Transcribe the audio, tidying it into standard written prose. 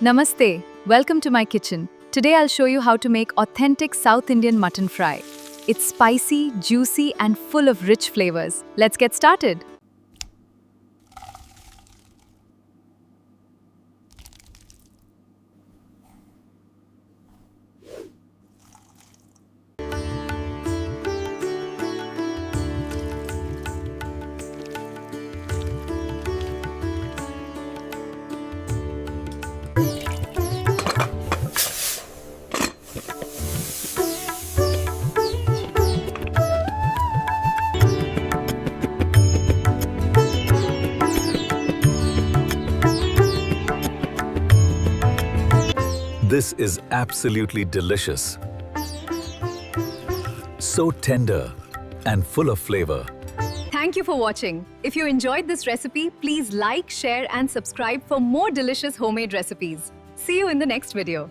Namaste, welcome to my kitchen. Today I'll show you how to make authentic South Indian mutton fry. It's spicy, juicy and full of rich flavors. Let's get started. This is absolutely delicious. So tender and full of flavor. Thank you for watching. If you enjoyed this recipe, please like, share and subscribe for more delicious homemade recipes. See you in the next video.